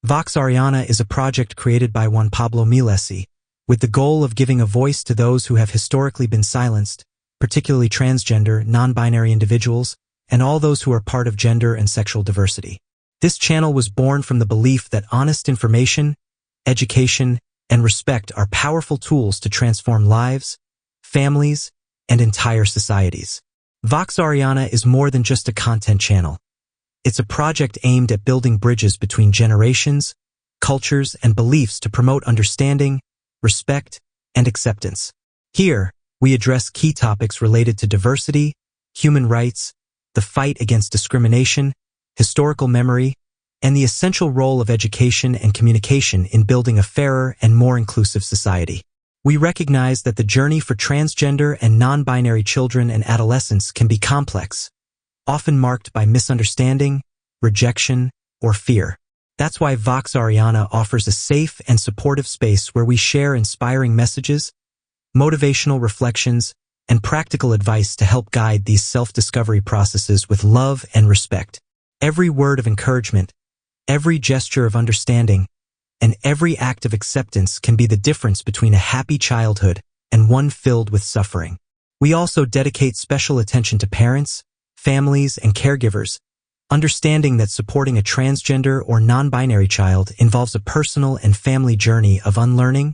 Vox Ariana is a project created by Juan Pablo Milessi, with the goal of giving a voice to those who have historically been silenced, particularly transgender, non-binary individuals, and all those who are part of gender and sexual diversity. This channel was born from the belief that honest information, education, and respect are powerful tools to transform lives, families, and entire societies. Vox Ariana is more than just a content channel. It's a project aimed at building bridges between generations, cultures, and beliefs to promote understanding, respect, and acceptance. Here, we address key topics related to diversity, human rights, the fight against discrimination, historical memory, and the essential role of education and communication in building a fairer and more inclusive society. We recognize that the journey for transgender and non-binary children and adolescents can be complex, often marked by misunderstanding, rejection, or fear. That's why Vox Ariana offers a safe and supportive space where we share inspiring messages, motivational reflections, and practical advice to help guide these self-discovery processes with love and respect. Every word of encouragement, every gesture of understanding, and every act of acceptance can be the difference between a happy childhood and one filled with suffering. We also dedicate special attention to parents, families, and caregivers, understanding that supporting a transgender or non-binary child involves a personal and family journey of unlearning,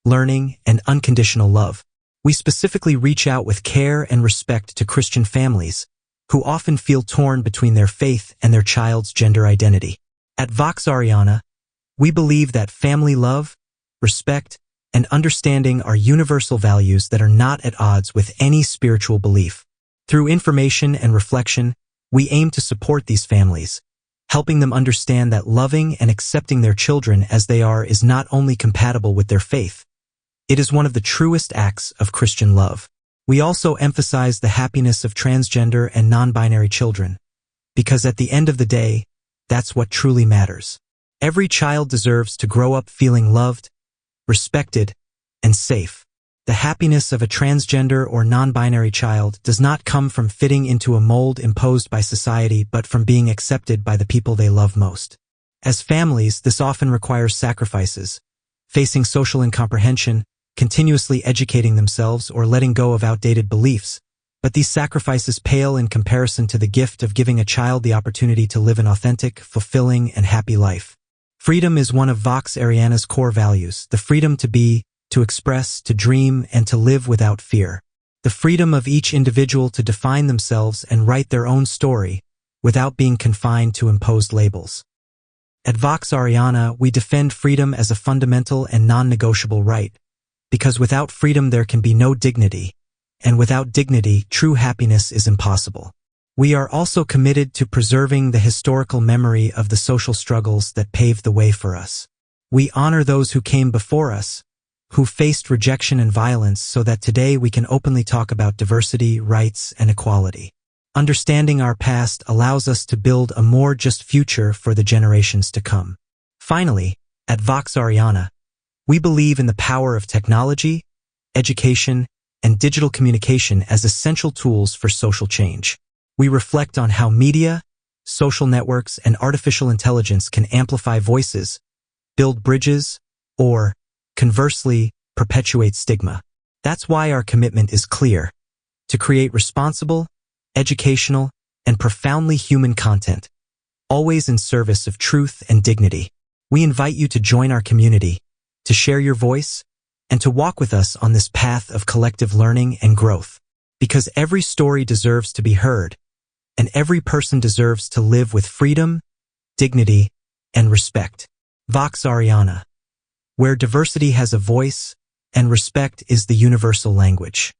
learning, and unconditional love. We specifically reach out with care and respect to Christian families, who often feel torn between their faith and their child's gender identity. At Vox Ariana, we believe that family love, respect, and understanding are universal values that are not at odds with any spiritual belief. Through information and reflection, we aim to support these families, helping them understand that loving and accepting their children as they are is not only compatible with their faith, it is one of the truest acts of Christian love. We also emphasize the happiness of transgender and non-binary children, because at the end of the day, that's what truly matters. Every child deserves to grow up feeling loved, respected, and safe. The happiness of a transgender or non-binary child does not come from fitting into a mold imposed by society but from being accepted by the people they love most. As families, this often requires sacrifices, facing social incomprehension, continuously educating themselves, or letting go of outdated beliefs. But these sacrifices pale in comparison to the gift of giving a child the opportunity to live an authentic, fulfilling, and happy life. Freedom is one of Vox Ariana's core values, the freedom to be, to express, to dream, and to live without fear. The freedom of each individual to define themselves and write their own story without being confined to imposed labels. At Vox Ariana, we defend freedom as a fundamental and non-negotiable right, because without freedom there can be no dignity, and without dignity, true happiness is impossible. We are also committed to preserving the historical memory of the social struggles that paved the way for us. We honor those who came before us, who faced rejection and violence, so that today we can openly talk about diversity, rights, and equality. Understanding our past allows us to build a more just future for the generations to come. Finally, at Vox Ariana, we believe in the power of technology, education, and digital communication as essential tools for social change. We reflect on how media, social networks, and artificial intelligence can amplify voices, build bridges, or, conversely, perpetuate stigma. That's why our commitment is clear: to create responsible, educational, and profoundly human content, always in service of truth and dignity. We invite you to join our community, to share your voice, and to walk with us on this path of collective learning and growth. Because every story deserves to be heard, and every person deserves to live with freedom, dignity, and respect. Vox Ariana, where diversity has a voice and respect is the universal language.